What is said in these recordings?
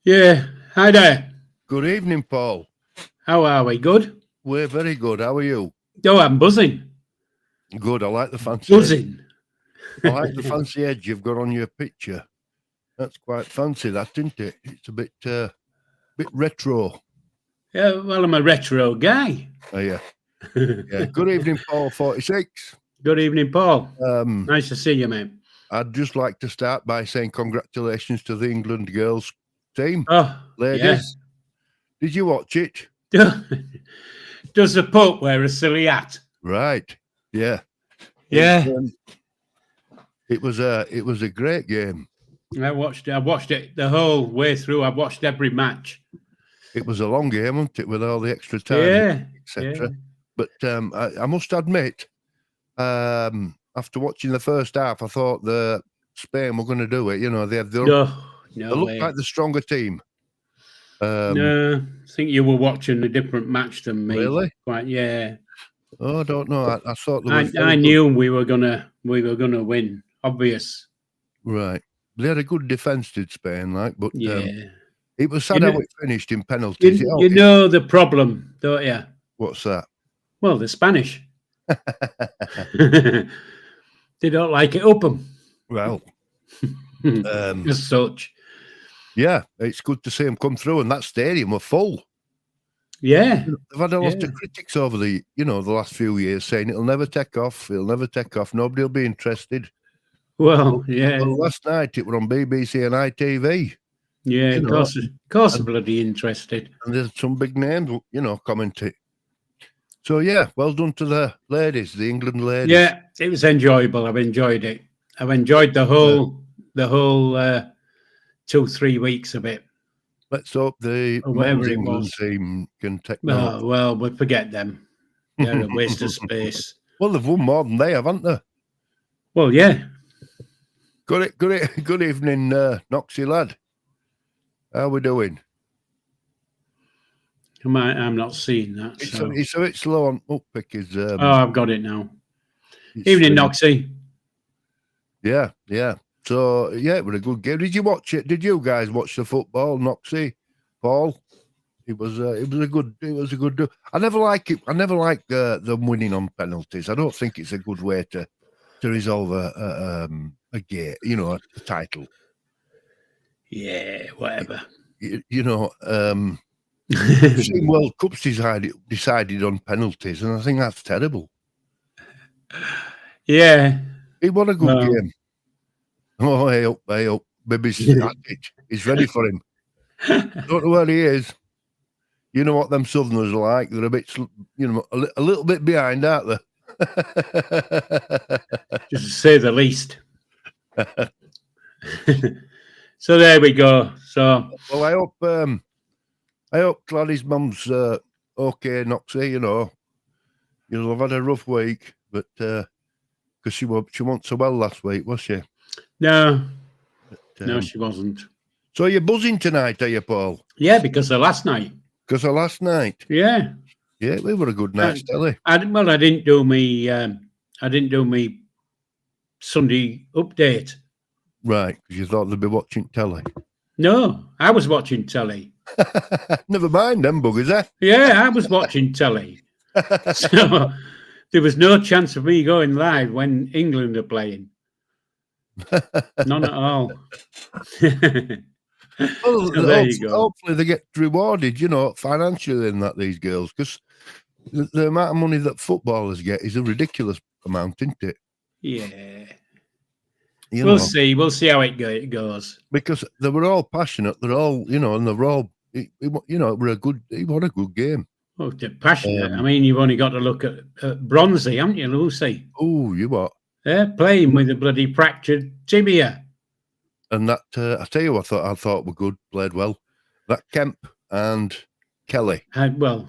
Yeah. Hi there. Good evening, Paul. How are we? Good? We're very good. How are you? Oh, I'm buzzing. Good. I like the fancy edge. Buzzing. I like the fancy edge you've got on your picture. That's quite fancy, that, isn't it? It's a bit retro. Yeah, well, I'm a retro guy. Oh, yeah. Yeah. Good evening, Paul 46. Good evening, Paul. Nice to see you, mate. I'd just like to start by saying congratulations to the England girls team. Oh, Ladies, Did you watch it? yeah. Does the Pope wear a silly hat? Right. Yeah. Yeah. It was a great game. I watched it the whole way through. I watched every match. It was a long game, wasn't it, with all the extra time, etc. Yeah. But I must admit, after watching the first half, I thought the Spain were going to do it. You know, they looked like the stronger team. No, I think you were watching a different match than me. Really? Quite, yeah. Oh, I don't know. I thought I knew we were gonna win. Obvious. Right. They had a good defence, did Spain, but yeah. It was sad how it finished in penalties. You know the problem, don't you? What's that? Well, the Spanish. They don't like it open. Well, as such. Yeah, it's good to see them come through, and that stadium were full. Yeah, they've had a lot of critics over the last few years saying it'll never take off. Nobody will be interested. Well, yeah. Well, last night it were on BBC and ITV. Yeah, of course, bloody interested. And there's some big names, commenting. So yeah, well done to the ladies, the England ladies. Yeah, it was enjoyable. I've enjoyed it. I've enjoyed the whole 2-3 weeks of it. Let's hope the men's England team can take. Oh, well, we forget them. They're a waste of space. Well, they've won more than they have, haven't they? Well, yeah. Good evening, Noxie lad. How we doing? I'm not seeing that. It's a bit slow on uppick. I've got it now. Evening, Noxie. Yeah. So yeah, it was a good game. Did you watch it? Did you guys watch the football, Noxie, Paul? It was a good. I never like it. I never like them winning on penalties. I don't think it's a good way to resolve a game. A title. Yeah, whatever. Seen World Cups decided on penalties, and I think that's terrible. Yeah, he won a good game. Oh, hey up. Baby's at it. He's ready for him. Don't know where he is. You know what them Southerners are like? They're a bit, a little bit behind, aren't they? Just to say the least. So there we go. So well, I hope Clary's mum's okay, Noxie. You'll have had a rough week, but because she wasn't so well last week, was she? No, no, she wasn't. So you're buzzing tonight, are you, Paul? Yeah, because of last night. Yeah, we were a good night's telly. I didn't do me Sunday update. Right, because you thought they'd be watching telly. No, I was watching telly. Never mind them buggers, eh? Yeah, I was watching telly. So there was no chance of me going live when England are playing. None at all. Well, so there you go. Hopefully they get rewarded, financially in that, these girls, because the amount of money that footballers get is a ridiculous amount, isn't it? Yeah. We'll see. We'll see how it goes. Because they were all passionate. They're all, and they were all, it were a good game. Oh, they're passionate. I mean, you've only got to look at Bronzy, haven't you, Lucy? Oh, you what? They're playing with a bloody fractured tibia. And that, I tell you, I thought were good, played well. That Kemp and Kelly. Well,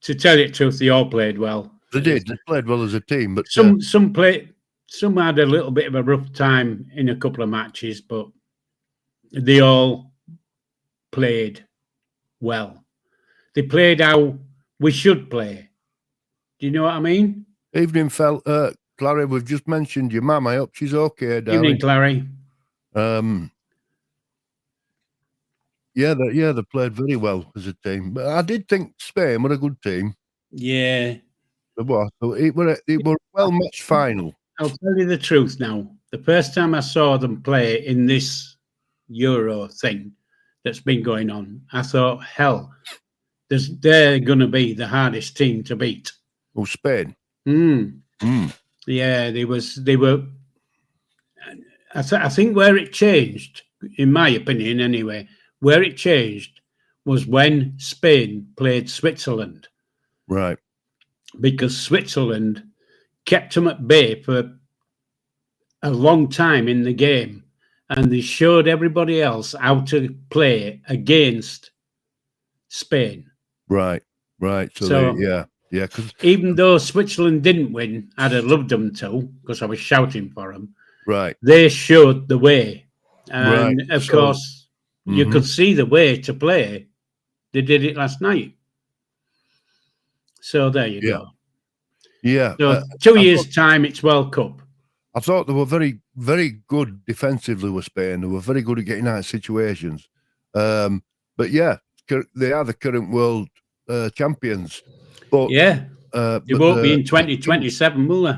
to tell you the truth, they all played well. They did. They played well as a team, but some had a little bit of a rough time in a couple of matches, but they all played well. They played how we should play. Do you know what I mean? Evening, Clary, we've just mentioned your mum. I hope she's okay, darling. Evening, Clary. they played very well as a team. But I did think Spain were a good team. Yeah. It was a well-matched final. I'll tell you the truth now. The first time I saw them play in this Euro thing that's been going on, I thought, hell, they're going to be the hardest team to beat. Oh, Spain. Yeah, they were. I think where it changed, in my opinion anyway, where it changed was when Spain played Switzerland. Right. Because Switzerland kept them at bay for a long time in the game, and they showed everybody else how to play against Spain. Right. So because even though Switzerland didn't win, I'd have loved them to, because I was shouting for them. Right. They showed the way, and of course, you could see the way to play. They did it last night. So there you go. Yeah. So 2 years' time, it's World Cup. I thought they were very, very good defensively with Spain. They were very good at getting out of situations. But yeah, they are the current world champions. But they won't be in 2027, will they?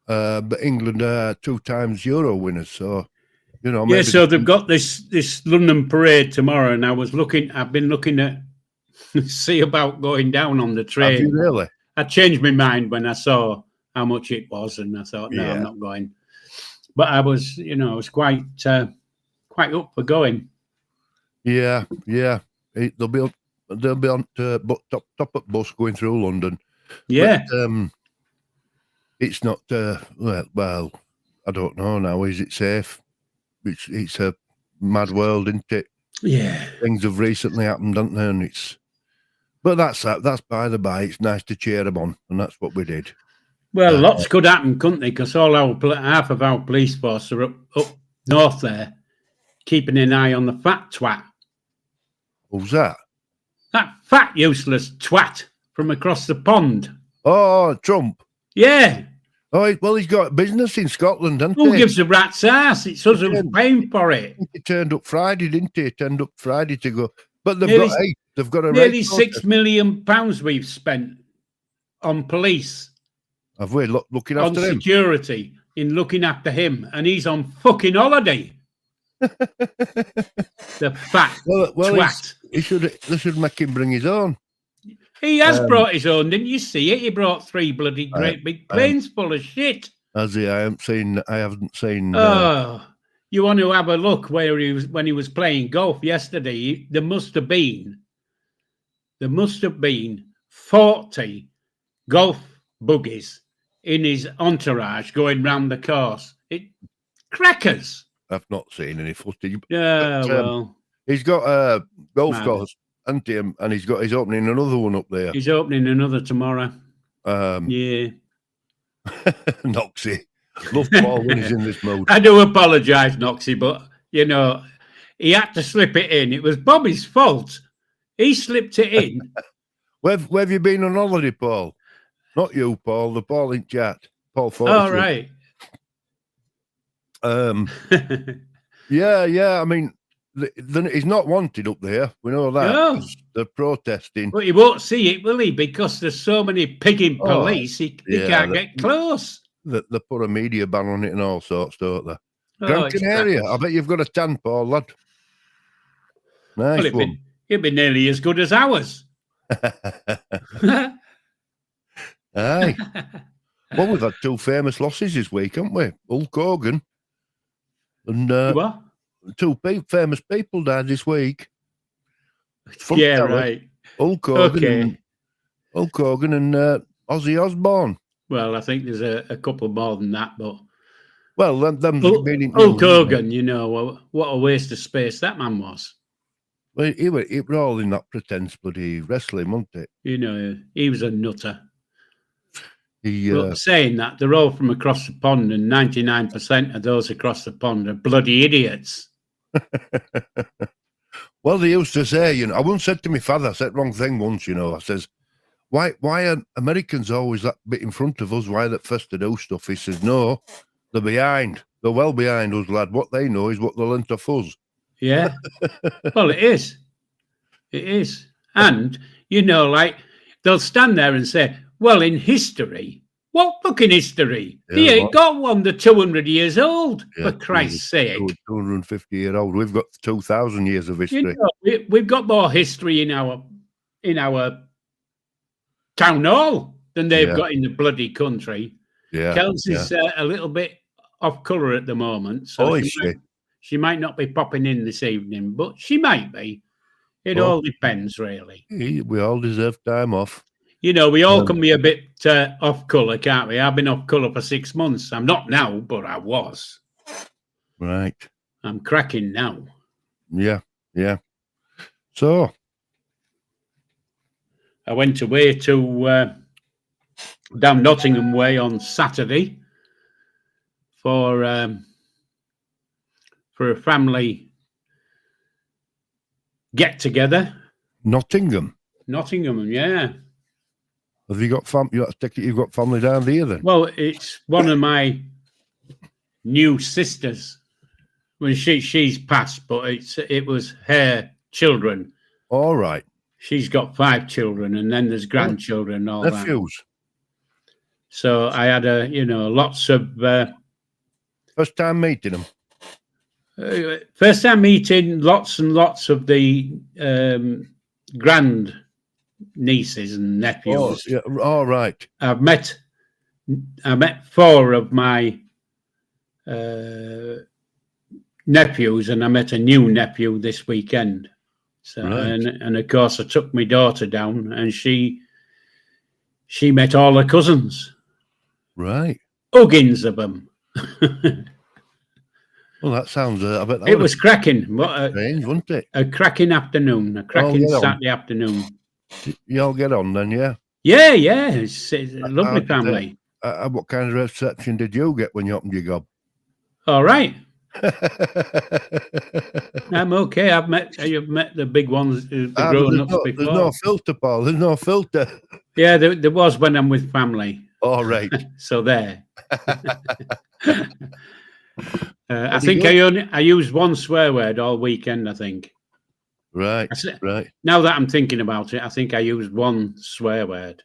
But England are 2 times Euro winners, so maybe so they've got this London parade tomorrow, and I've been looking at see about going down on the train. Have you really? I changed my mind when I saw how much it was, and I thought, no, I'm not going. But I was, I was quite up for going. Yeah. They'll be on top of bus going through London. Yeah. But, it's not. Well, I don't know now. Is it safe? It's a mad world, isn't it? Yeah. Things have recently happened, haven't they? And but that's by the by. It's nice to cheer them on, and that's what we did. Well, lots could happen, couldn't they? Because half of our police force are up north there, keeping an eye on the fat twat. Who's that? That fat, useless twat from across the pond. Oh, Trump. Yeah. Oh, well, he's got business in Scotland, hasn't he? Who gives a rat's ass? It's us who's paying for it. He turned up Friday, didn't he? Turned up Friday to go. But they've got a nearly £6 million we've spent on police. Have we looking after him? On security, in looking after him, and he's on fucking holiday. The fat twat. They should make him bring his own. He has brought his own, didn't you see it? He brought 3 bloody great big planes full of shit. Has he? I haven't seen. Oh, you want to have a look where he was when he was playing golf yesterday? There must have been 40 golf buggies in his entourage going round the course. Crackers. I've not seen any footage. Yeah, well, he's got a golf course, hasn't he? And he's opening another one up there. He's opening another tomorrow. Yeah. Noxie. Love Paul when he's in this mode. I do apologise, Noxie, but he had to slip it in. It was Bobby's fault. He slipped it in. Where have you been on holiday, Paul? Not you, Paul. The Paul in chat. Paul 42. All right. Yeah. I mean, he's not wanted up there. We know that. No. They're protesting. But he won't see it, will he? Because there's so many pigging police, he can't get close. They put a media ban on it and all sorts, don't they? Gran Canaria. I bet you've got a tan, Paul, lad. Nice one. It'd be nearly as good as ours. Aye. Well, we've had 2 famous losses this week, haven't we? Hulk Hogan and what? 2 famous people died this week. Yeah, right. Hulk Hogan and Ozzy Osbourne. Well, I think there's a couple more than that, but Hulk Hogan, what a waste of space that man was. Well, he were all in that pretense bloody wrestling, wasn't it? He was a nutter. But saying that, they're all from across the pond, and 99% of those across the pond are bloody idiots. Well, they used to say, I once said to my father, I said the wrong thing once, I says, why are Americans always that bit in front of us? Why are they first to do stuff? He says, no, they're behind. They're well behind us, lad. What they know is what they learnt off us. Yeah. Well, it is. It is. And, you know, like, they'll stand there and say, well, in history, what fucking history? Yeah, They ain't what? got one. They're 200 years old, Yeah, for Christ's sake. 250-year-old. We've got 2,000 years of history. You know, we've got more history in our town hall than they've got in the bloody country. Yeah. Kelsey's a little bit off colour at the moment, so she might not be popping in this evening, but she might be. It all depends, really. We all deserve time off. You know, we all can be a bit off colour, can't we? I've been off colour for 6 months. I'm not now, but I was. Right. I'm cracking now. Yeah, yeah. So I went away to down Nottingham Way on Saturday for a family get together. Nottingham, yeah. Have you got you've got family down there then? Well, it's one of my new sisters. Well, she's passed, but it was her children. All right. She's got 5 children, and then there's grandchildren and all nephews. that. So I had lots of first time meeting them. First time meeting lots and lots of the grand nieces and nephews. Oh, yeah. All right. I met 4 of my nephews, and I met a new nephew this weekend. So, right. and of course, I took my daughter down, and she met all her cousins. Right. Huggins of them. Well, that sounds. I bet that it was cracking. What strange, wasn't it? A cracking afternoon. A cracking Saturday afternoon. You all get on then, yeah? Yeah. It's a lovely family. What kind of reception did you get when you opened your gob? All right. I'm okay. I've met the big ones, the grown-ups before. There's no filter, Paul. There's no filter. Yeah, there was when I'm with family. All right. So there. I think I used one swear word all weekend, I think. Right. Now that I'm thinking about it, I think I used one swear word.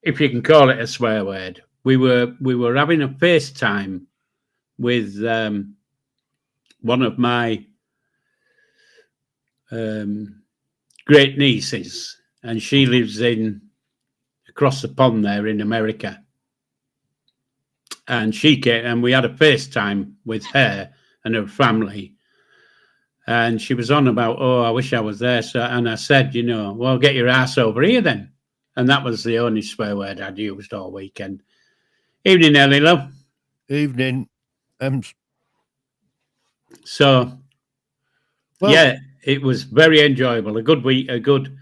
If you can call it a swear word. We were having a FaceTime with one of my great nieces, and she lives across the pond there in America. And she came, and we had a FaceTime with her and her family. And she was on about, I wish I was there. So, and I said, well, get your ass over here then. And that was the only swear word I'd used all weekend. Evening, Ellie, love. Evening. So, yeah, it was very enjoyable. A good week, a good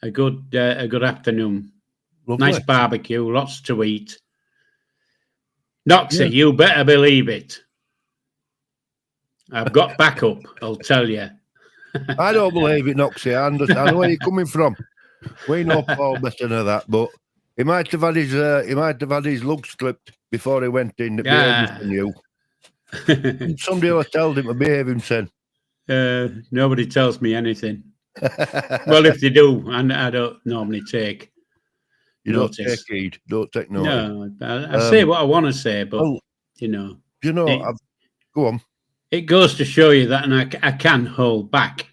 afternoon. Lovely. Nice barbecue, lots to eat. Noxie, you better believe it. I've got backup, I'll tell you. I don't believe it, Noxie. I understand where you're coming from. We know Paul better than that, but he might have had his lugs clipped before he went in. You. Somebody will tell him to behave himself. Nobody tells me anything. Well, if they do, and I don't normally take. You notice. Don't take heed. Don't take notice. No, I say what I want to say, but go on. It goes to show you that, and I can hold back.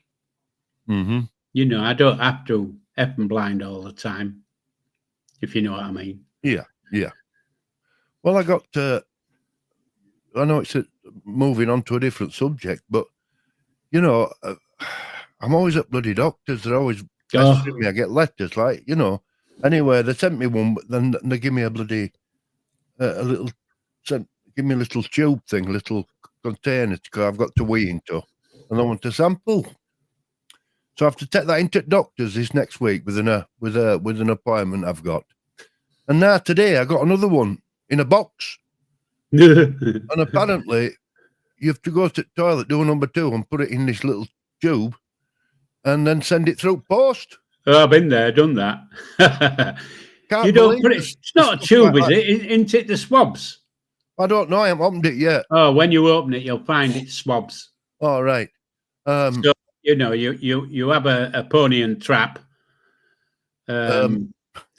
Mm-hmm. I don't have to F and blind all the time, if you know what I mean. Yeah. Well, I know it's moving on to a different subject, but I'm always at bloody doctors. They're always pestering me. I get letters like, Anyway, they sent me one, but then they give me a bloody give me a little tube thing, little container I've got to wee into, and I want a sample. So I have to take that into doctors this next week with an appointment I've got. And now today I got another one in a box. And apparently you have to go to the toilet, do a number 2, and put it in this little tube, and then send it through post. Oh, I've been there, done that. You don't put it. It's not a tube, is it? Isn't it the swabs? I don't know. I haven't opened it yet. Oh, when you open it, you'll find it's swabs. All right. So you have a pony and trap, yeah.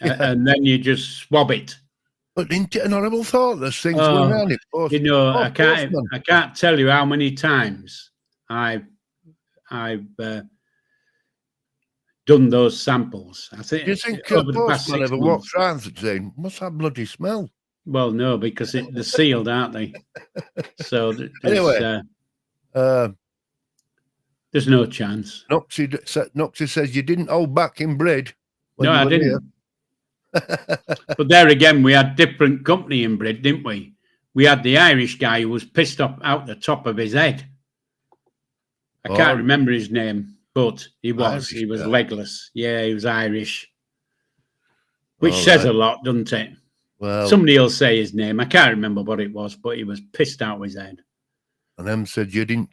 and then you just swab it. But isn't it an horrible thought? There's things going around it. I can't tell you how many times I've done those samples. I think. Do you think over the past postman 6 ever months. walks around saying, "What's that bloody smell?" Well, no, because they're sealed, aren't they? So Anyway, there's no chance. Noxie says you didn't hold back in Brid. No, I didn't. But there again, we had different company in Brid, didn't we? We had the Irish guy who was pissed off out the top of his head. I can't remember his name, but he was legless. Yeah, he was Irish, which says a lot, doesn't it? Well, somebody will say his name. I can't remember what it was, but he was pissed out of his head. And them said you didn't,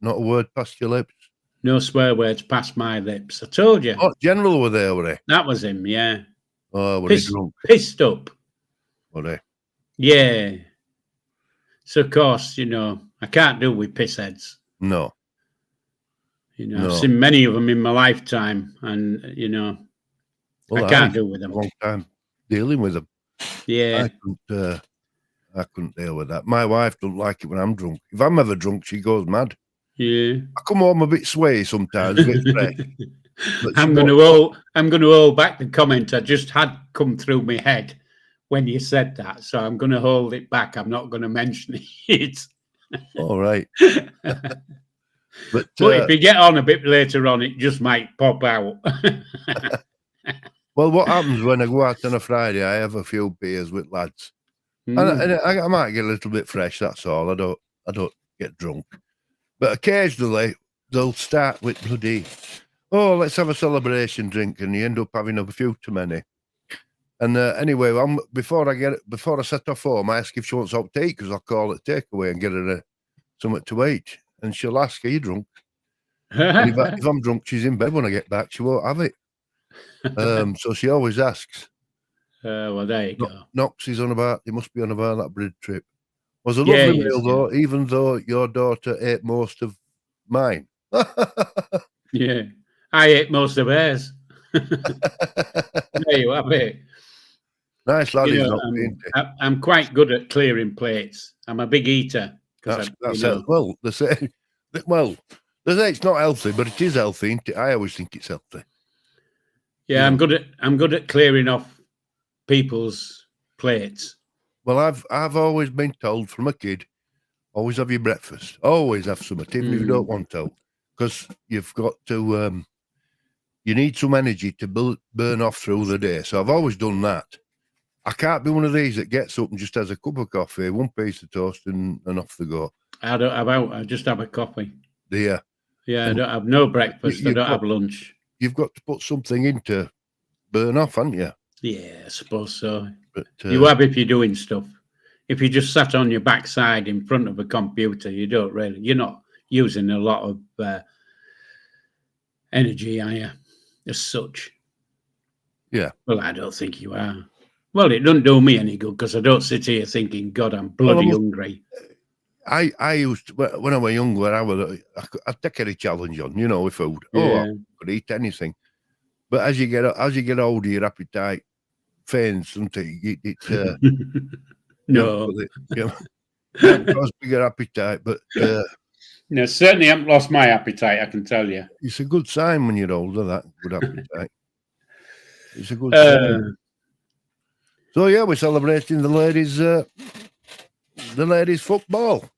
not a word past your lips. No swear words past my lips. I told you. Oh, General were there, were they? That was him, yeah. Oh, were he drunk? Pissed up. Were they? Yeah. So, of course, I can't do with pissheads. No. I've seen many of them in my lifetime, and, I can't do with them. A long time dealing with them. Yeah. I couldn't deal with that. My wife don't like it when I'm drunk. If I'm ever drunk, she goes mad. Yeah. I come home a bit sway sometimes, a bit fresh. I'm going to hold back the comment I just had come through my head when you said that. So I'm going to hold it back. I'm not going to mention it. All right. But if you get on a bit later on, it just might pop out. Well, what happens when I go out on a Friday? I have a few beers with lads, and I might get a little bit fresh. That's all. I don't get drunk, but occasionally they'll start with bloody, oh, let's have a celebration drink, and you end up having a few too many. And anyway, before I set off home, I ask if she wants something to eat because I'll call it takeaway and get her something to eat, and she'll ask, "Are you drunk?" And if I'm drunk, she's in bed when I get back. She won't have it. So she always asks. Well, there you go. Knox on about. He must be on about that Brid trip. Was a lovely meal though, even though your daughter ate most of mine. Yeah, I ate most of hers. There you have it. Nice lad. I'm quite good at clearing plates. I'm a big eater. That's well, they say. Well, they say it's not healthy, but it is healthy. Isn't it? I always think it's healthy. Yeah, I'm good at clearing off people's plates. Well, I've always been told from a kid, always have your breakfast, always have something, even if you don't want to, because you've got to. You need some energy to burn off through the day. So I've always done that. I can't be one of these that gets up and just has a cup of coffee, one piece of toast, and off they go. I just have a coffee. Yeah. Yeah, I don't have no breakfast. I don't have lunch. You've got to put something in to burn off, haven't you? Yeah, I suppose so. But, you have if you're doing stuff. If you just sat on your backside in front of a computer, you're not using a lot of energy, are you, as such? Yeah. Well, I don't think you are. Well, it doesn't do me any good because I don't sit here thinking, God, I'm bloody hungry. I used to, when I was younger, I'd take any challenge on, with food. Yeah. Oh, I could eat anything. But as you get older, your appetite fades, doesn't it? No. Because bigger appetite, but no, certainly haven't lost my appetite, I can tell you. It's a good sign when you're older, that good appetite. It's a good sign. So yeah, we're celebrating the ladies' football.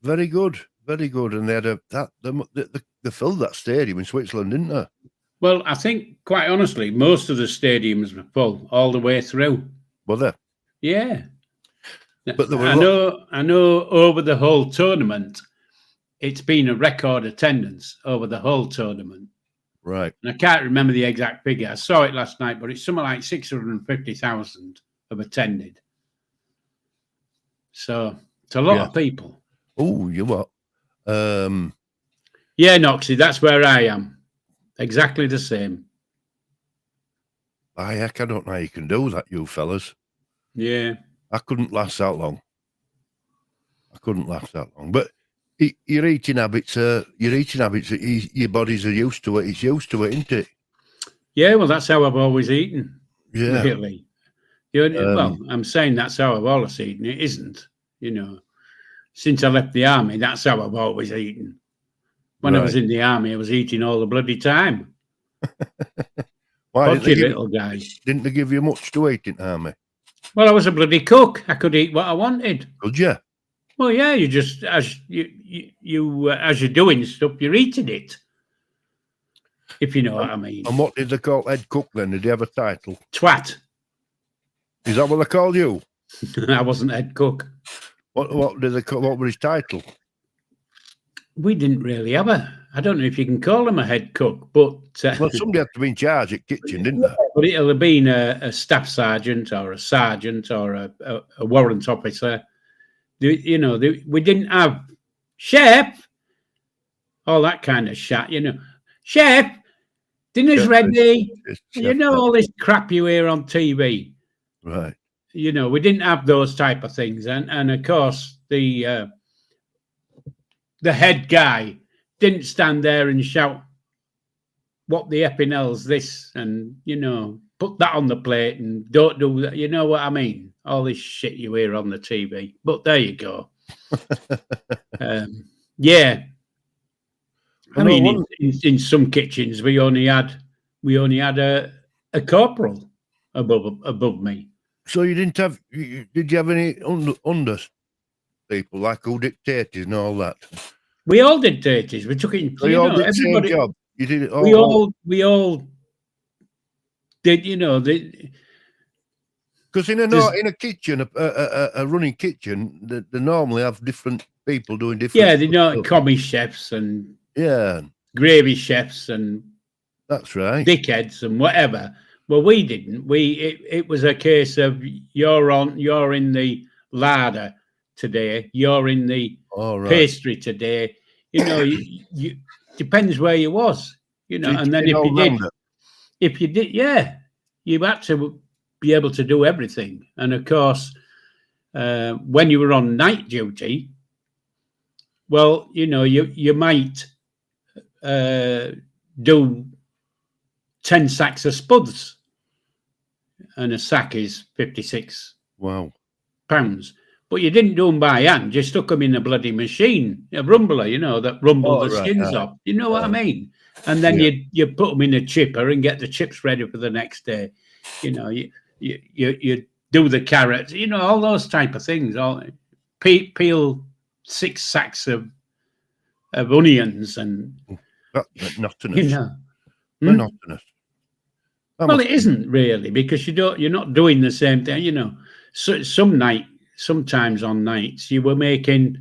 Very good, very good. And they had they filled that stadium in Switzerland, didn't they? Well, I think, quite honestly, most of the stadiums were full all the way through. Were they? Yeah. But there were I know over the whole tournament, it's been a record attendance over the whole tournament. Right. And I can't remember the exact figure. I saw it last night, but it's something like 650,000 have attended. So it's a lot of people. Oh, you what? Yeah, Noxie, that's where I am. Exactly the same. Heck, I don't know how you can do that, you fellas. Yeah. I couldn't last that long. But Your eating habits your bodies are used to it. It's used to it, isn't it? Yeah, well, that's how I've always eaten. Yeah. Really. Well, I'm saying that's how I've always eaten. It isn't, Since I left the army, that's how I've always eaten. When I was in the army, I was eating all the bloody time. Why little guy. Didn't they give you much to eat in the army? Well, I was a bloody cook. I could eat what I wanted. Could you? Well, yeah, you just as you're doing stuff, you're eating it. If you know what I mean. And what did they call head cook then? Did he have a title? Twat. Is that what they call you? I wasn't head cook. What did they call? What was his title? We didn't really have I don't know if you can call him a head cook, but well, somebody had to be in charge at kitchen, didn't they? But it'll have been a staff sergeant or a sergeant or a warrant officer. We didn't have chef, all that kind of shit. Chef, dinner's ready. All this crap you hear on TV. Right. We didn't have those type of things, and of course the head guy didn't stand there and shout, "What the epping hell's this?" and put that on the plate and don't do that. You know what I mean? All this shit you hear on the TV. But there you go. Yeah. I mean, in some kitchens we only had a corporal above me. So you didn't have? Did you have any under people like who dictators and all that? We all did dictators. We took it. So you all did the same job. You did it all. We all did. Because in a kitchen, a running kitchen, they normally have different people doing different. Yeah, they know commie chefs and gravy chefs and that's right, dickheads and whatever. Well, we didn't. It was a case of you're in the larder today. You're in the pastry today. You depends where you was. And then if you did, you had to be able to do everything. And of course, when you were on night duty, well, you might do 10 sacks of spuds, and a sack is 56 pounds. But you didn't do them by hand. You stuck them in a bloody machine, a rumbler, that rumbled the skins off. You know what I mean? And then you put them in a chipper and get the chips ready for the next day. You do the carrots, all those type of things. Peel 6 sacks of onions and monotonous. Monotonous. Well, it isn't really, because you're not doing the same thing. So sometimes on nights you were making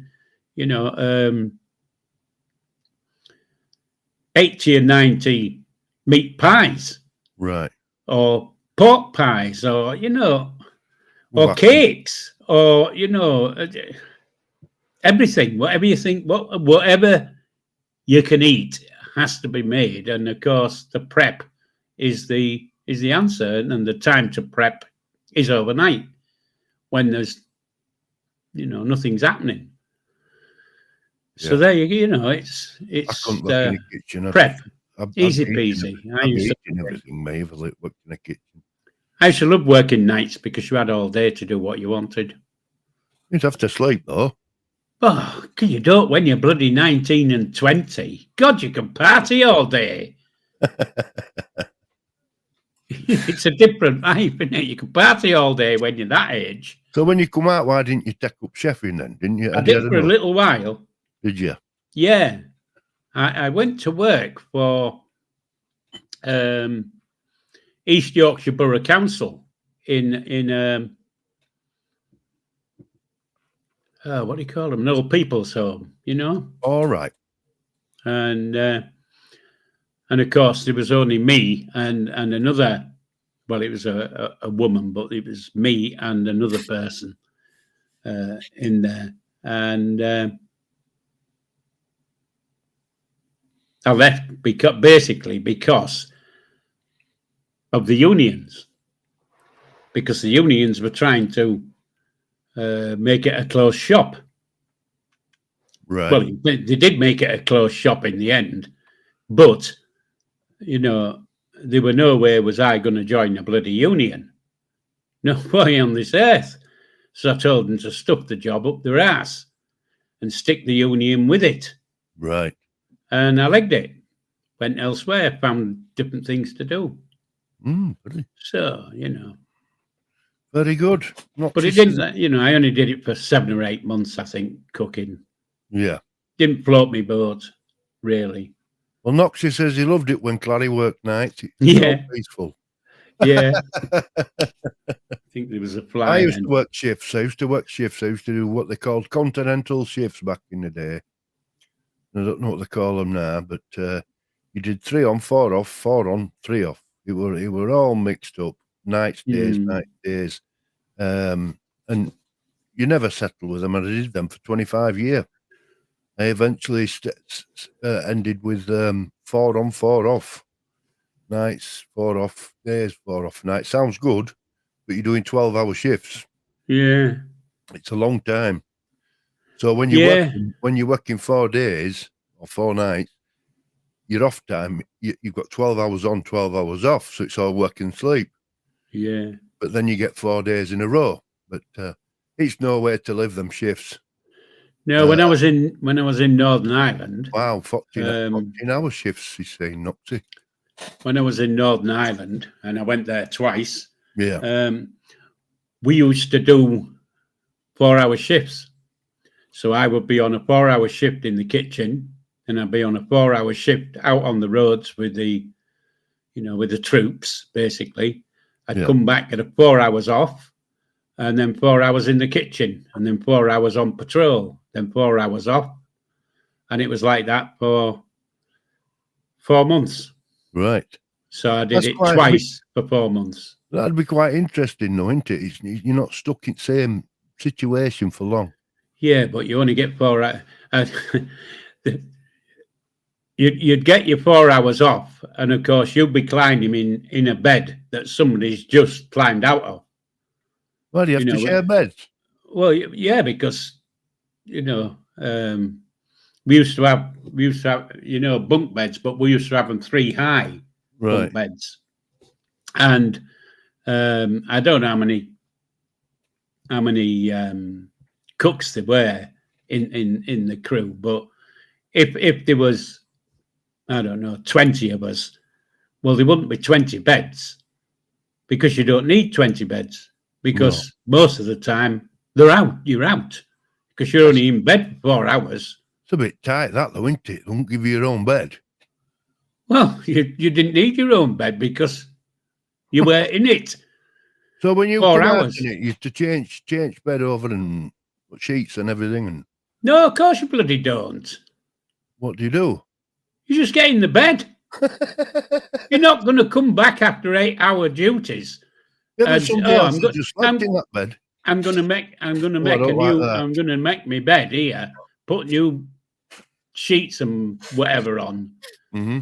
80 or 90 meat pies, right, or pork pies, or or cakes, or everything, whatever you think, whatever you can eat has to be made. And of course the prep is the answer, and the time to prep is overnight when there's nothing's happening. So there you go. It's prep, easy peasy. I used to everything, mate. Work in the kitchen. I used to love working nights because you had all day to do what you wanted. You'd have to sleep though. Oh, you don't when you're bloody 19 and 20. God, you can party all day. It's a different life, isn't it? You can party all day when you're that age. So when you come out, why didn't you take up chefing then? Didn't you? I did for a little while. Did you? Yeah. I went to work for East Yorkshire Borough Council in what do you call them? An old people's home, All right. And of course there was only me and another. Well, it was a woman, but it was me and another person in there. And I left because of the unions, because the unions were trying to make it a closed shop, Right. Well, they did make it a closed shop in the end, but there were no way was I going to join the bloody union. No way on this earth. So I told them to stuff the job up their ass and stick the union with it. Right. And I legged it. Went elsewhere, found different things to do. Pretty. So, Very good. But it didn't, I only did it for 7 or 8 months, I think, cooking. Yeah. Didn't float me boat, really. Well, Noxie says he loved it when Clary worked nights. It's Yeah. so peaceful. Yeah. I think there was a fly. I used to work shifts. I used to do what they called continental shifts back in the day. I don't know what they call them now, but you did 3 on, 4 off, 4 on, 3 off. It were all mixed up. Nights, days, night, days. And you never settled with them. And I did them for 25 years. I eventually ended with 4 on, 4 off. Nights, 4 off, days, 4 off. Nights. Sounds good, but you're doing 12-hour shifts. Yeah. It's a long time. So when you're working 4 days or 4 nights, your off time, you've got 12 hours on, 12 hours off. So it's all work and sleep. Yeah. But then you get 4 days in a row. But it's no way to live them shifts. No, when I was in Northern Ireland. Wow, 14-hour shifts, he's saying, Noxie. When I was in Northern Ireland, and I went there twice. Yeah. We used to do 4-hour shifts. So I would be on a 4-hour shift in the kitchen, and I'd be on a 4-hour shift out on the roads with the troops, basically. I'd come back, get 4 hours off, and then 4 hours in the kitchen, and then 4 hours on patrol, then 4 hours off. And it was like that for 4 months. Right. So I did it twice for 4 months. That'd be quite interesting, though, isn't it? You're not stuck in the same situation for long. Yeah, but you only get 4 hours. You'd get your 4 hours off, and of course you'd be climbing in a bed that somebody's just climbed out of. Well, you have to share beds. Well, yeah, because we used to have bunk beds, but we used to have them 3 high bunk beds, and I don't know how many cooks there were in the crew, but if there was, I don't know, 20 of us, well, there wouldn't be 20 beds, because you don't need 20 beds, because most of the time you're out, because you're only in bed for 4 hours. It's a bit tight, that, though, isn't it? They won't give you your own bed. Well, you didn't need your own bed because you were in it. So when you 4 hours, in it, you have to change bed over and sheets and everything. And no, of course you bloody don't. What do you do? You just get in the bed. You're not going to come back after 8-hour duties. Yeah, somebody else just slept in that bed. I'm going to make my bed here. Put new sheets and whatever on. Mm-hmm.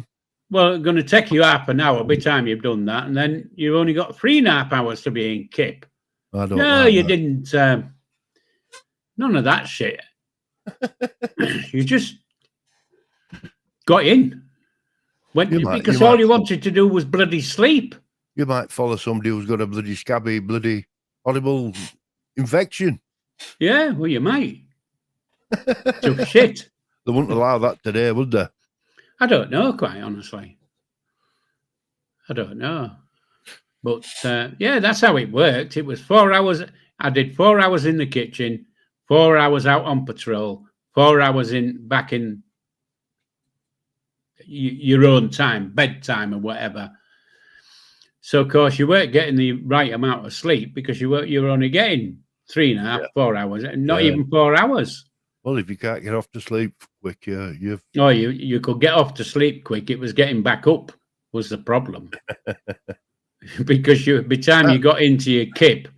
Well, it's going to take you half an hour by the time you've done that, and then you've only got 3.5 hours to be in kip. You didn't. None of that shit. You just got in. Because all you wanted to do was bloody sleep. You might follow somebody who's got a bloody scabby, bloody horrible infection. Yeah, well, you might. Tough shit. They wouldn't allow that today, would they? I don't know, quite honestly. I don't know. But, that's how it worked. It was 4 hours. I did 4 hours in the kitchen, 4 hours out on patrol, 4 hours back in your own time, bedtime or whatever. So, of course, you weren't getting the right amount of sleep because you were only getting 3.5, 4 hours, and not even 4 hours. Well, if you can't get off to sleep quick, you could get off to sleep quick. It was getting back up was the problem. Because by the time you got into your kip,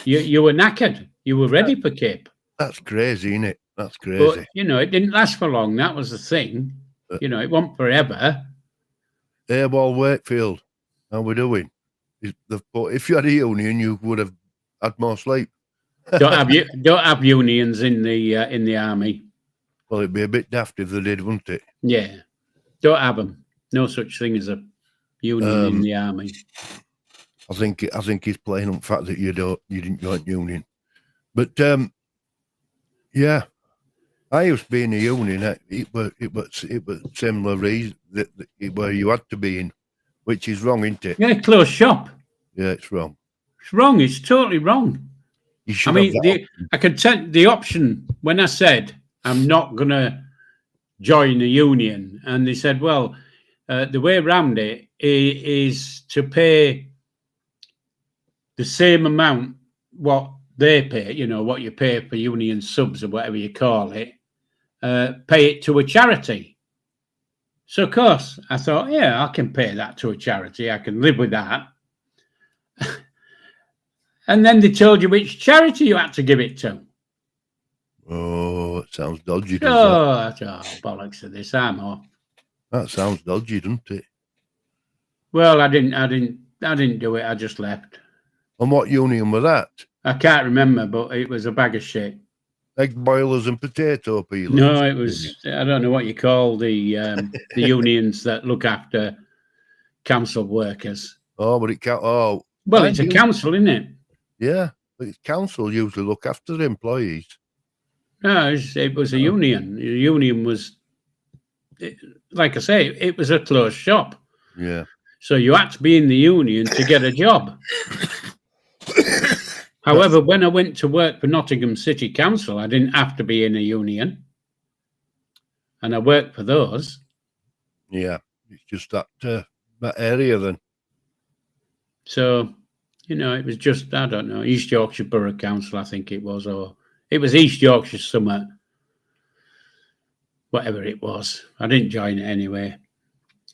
you were knackered. You were ready for kip. That's crazy, isn't it? That's crazy. But, it didn't last for long. That was the thing. It wasn't forever. Airball Wakefield, how we doing? If you had a union, you would have had more sleep. Don't have unions in the army. Well, it'd be a bit daft if they did, wouldn't it? Yeah. Don't have them. No such thing as a union in the army. I think he's playing on the fact that you didn't join union. But yeah, I used to be in a union. It was similar reason where you had to be in, which is wrong, isn't it? Yeah, close shop. Yeah, it's wrong. It's wrong. It's totally wrong. You should have that I could take the option when I said I'm not going to join a union, and they said, well, the way around it is to pay the same amount what they pay, you know, what you pay for union subs or whatever you call it, pay it to a charity. So, of course, I thought, yeah, I can pay that to a charity. I can live with that. And then they told you which charity you had to give it to. Oh, it sounds dodgy, doesn't it? Oh, bollocks of this, I'm off. That sounds dodgy, doesn't it? Well, I didn't do it. I just left. And what union was that? I can't remember, but it was a bag of shit. Egg boilers and potato peelers. No, it was. I don't know what you call the unions that look after council workers. Oh, but it can't. Oh, well, it's a council, isn't it? Yeah, but it's council usually look after the employees. No, it was a union. The union was, like I say, it was a closed shop. Yeah. So you had to be in the union to get a job. However, when I went to work for Nottingham City Council, I didn't have to be in a union. And I worked for those. Yeah, it's just that area then. So, you know, it was just, I don't know, East Yorkshire Borough Council, I think it was, or it was East Yorkshire Summer, whatever it was. I didn't join it anyway.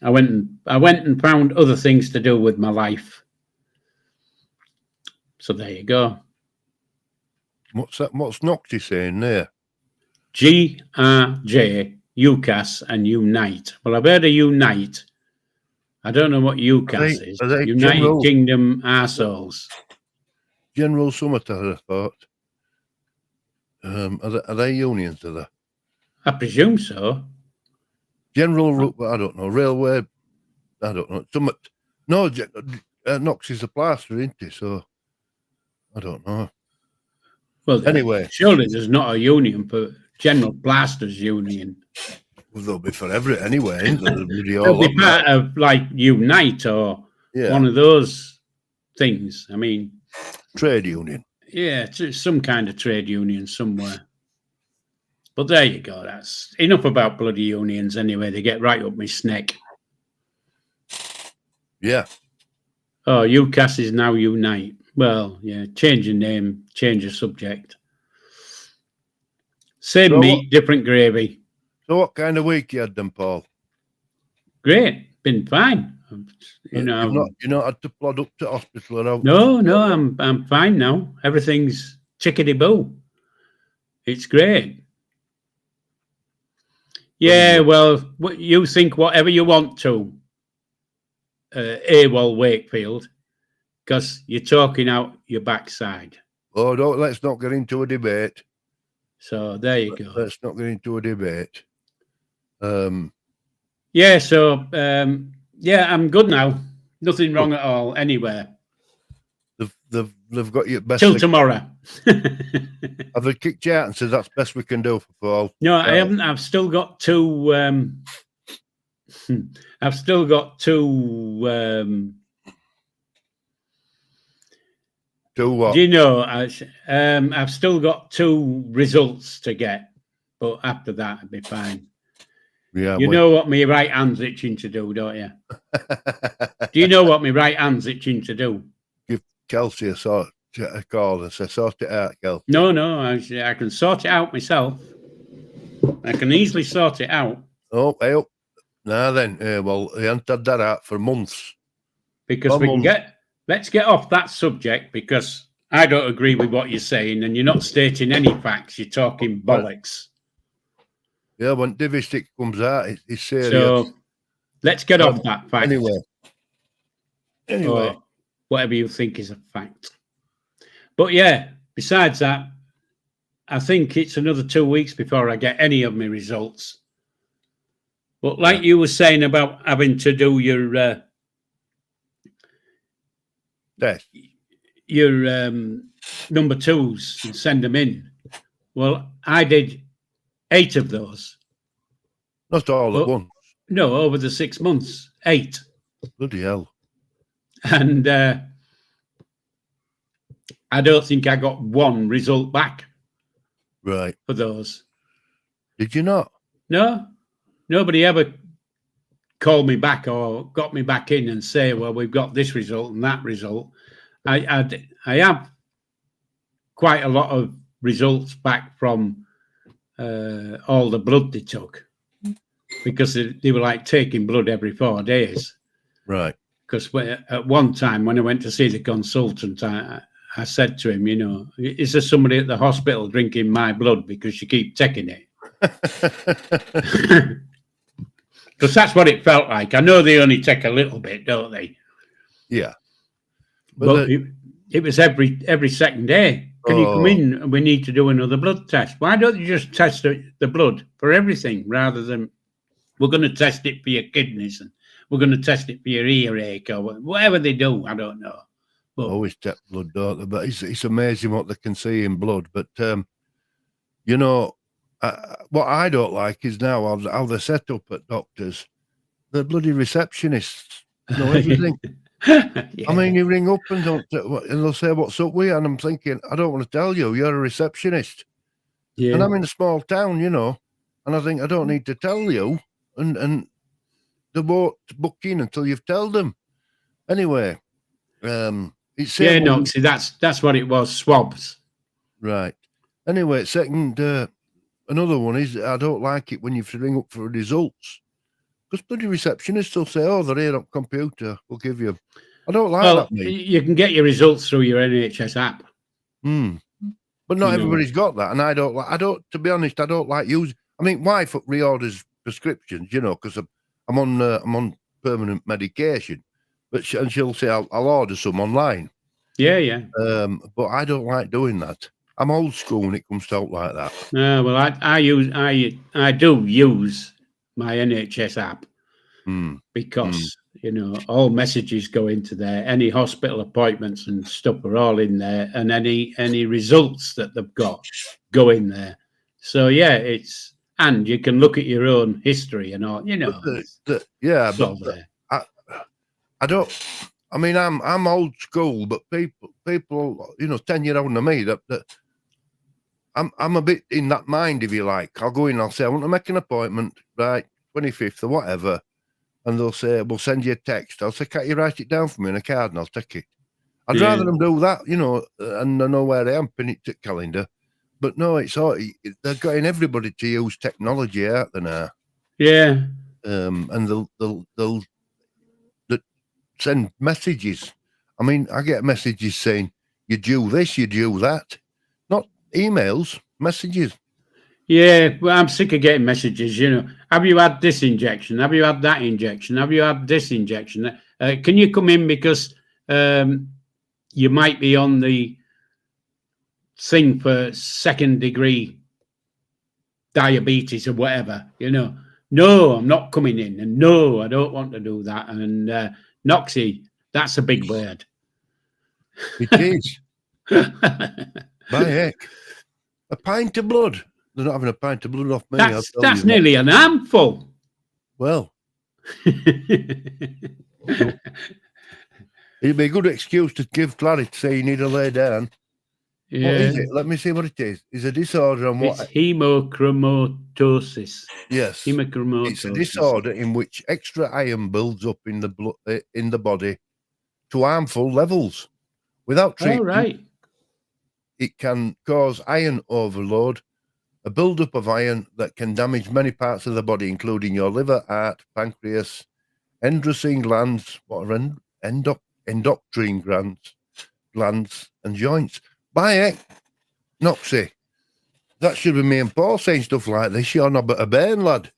I went and found other things to do with my life. So there you go. What's that? What's Nocty saying there? GRJ, UCAS, and Unite. Well, I've heard of Unite. I don't know what UCAS is. Are they United Kingdom arseholes. General Summit, I thought. Are they unions? Are they? I presume so. General, I don't know. Railway, I don't know. Summit. No, Knox is a plaster, isn't he? So I don't know. Well, anyway, surely there's not a union for General Blasters Union. Well, they'll be for anyway, isn't there? They'll be part of like Unite or one of those things. I mean, trade union. Yeah, it's some kind of trade union somewhere. But there you go. That's enough about bloody unions anyway. They get right up my snack. Yeah. Oh, UCAS is now Unite. Well, yeah, change your name, change your subject. Same meat, different gravy. So what kind of week you had then, Paul? Great. Been fine. You know, you're not had to plod up to hospital or out? No, I'm fine now. Everything's chickadee-boo. It's great. Yeah, well, you think whatever you want to, AWOL Wakefield, because you're talking out your backside. Oh, let's not get into a debate. So there you go. Let's not get into a debate. Yeah, so yeah, I'm good now. Nothing wrong at all anywhere. They've got you best till tomorrow. Have they kicked you out and said that's best we can do for Paul? No, I haven't. I've still got two. I've still got two. Two what? Do you know? I've still got two results to get, but after that, I'll be fine. Yeah, you know what my right hand's itching to do, don't you? Do you know what my right hand's itching to do? Give Kelsey a call and say, sort it out, Kelsey. No, I can sort it out myself. I can easily sort it out. Oh, well, now then, well, he hasn't had that out for months. Because let's get off that subject, because I don't agree with what you're saying, and you're not stating any facts. You're talking bollocks. Yeah, when Divistick comes out, it's serious. So let's get off that fact. Anyway. Or whatever you think is a fact. But yeah, besides that, I think it's another 2 weeks before I get any of my results. But like you were saying about having to do your Test. your number twos and send them in. Well, I did 8 of those. Not all at once. No, over the 6 months, 8. Bloody hell. And I don't think I got one result back. Right. For those. Did you not? No. Nobody ever called me back or got me back in and say, well, we've got this result and that result. I have quite a lot of results back from all the blood they took, because they were like taking blood every 4 days. Right. Because at one time when I went to see the consultant, I said to him, you know, is there somebody at the hospital drinking my blood because you keep taking it? Because that's what it felt like. I know they only take a little bit, don't they? Yeah. But it was every second day. Can you come in? We need to do another blood test. Why don't you just test the blood for everything rather than we're going to test it for your kidneys and we're going to test it for your earache or whatever they do? I don't know. But, always check blood, don't they? But it's amazing what they can see in blood. But, you know, what I don't like is now how they're set up at doctors. They're bloody receptionists. Know everything. Yeah. I mean, you ring up and they'll say, what's up with you? And I'm thinking, I don't want to tell you, you're a receptionist. Yeah. And I'm in a small town, you know, and I think I don't need to tell you. And they won't book in until you've told them. Anyway, it's Noxie, that's what it was, swabs. Right. Anyway, second, another one is I don't like it when you ring up for results. Because bloody receptionists will say, oh, they're here on computer, we'll give you. I don't like that, mate. You can get your results through your NHS app. But not everybody's got that. And I don't, to be honest, I don't like using, I mean, wife reorders prescriptions, you know, because I'm on permanent medication. But she'll say, I'll order some online. Yeah. But I don't like doing that. I'm old school when it comes to out like that. Well, I do use my NHS app because you know all messages go into there. Any hospital appointments and stuff are all in there, and any results that they've got go in there. So yeah, and you can look at your own history and all. You know, I don't. I mean, I'm old school, but people, you know, 10 years older than me, that I'm a bit in that mind, if you like. I'll go in, I'll say, I want to make an appointment, right, 25th or whatever, and they'll say, we'll send you a text. I'll say, can't you write it down for me in a card and I'll take it. I'd rather them do that, you know, and I know where I am, pin it to calendar. But no, it's all, they're getting everybody to use technology out there now. Yeah. And they'll send messages. I mean, I get messages saying, you do this, you do that. Not emails, messages. Yeah, well, I'm sick of getting messages, you know. Have you had this injection? Have you had that injection? Have you had this injection? Can you come in because you might be on the thing for 2nd degree diabetes or whatever, you know? No, I'm not coming in. And no, I don't want to do that. And Noxie, that's a big word. It is. By heck. A pint of blood. They're not having a pint of blood off me. That's nearly an armful. Well. It'd be a good excuse to give Clary to say you need to lay down. Yeah. What is it? Let me see what it is. It's a disorder on what? It's hemochromatosis. Yes. Hemochromatosis. It's a disorder in which extra iron builds up in the blood, in the body to harmful levels. Without treatment, it can cause iron overload, a buildup of iron that can damage many parts of the body, including your liver, heart, pancreas, endocrine glands, endocrine glands, and joints. By heck, Noxie, that should be me and Paul saying stuff like this. You're not but a bairn, lad.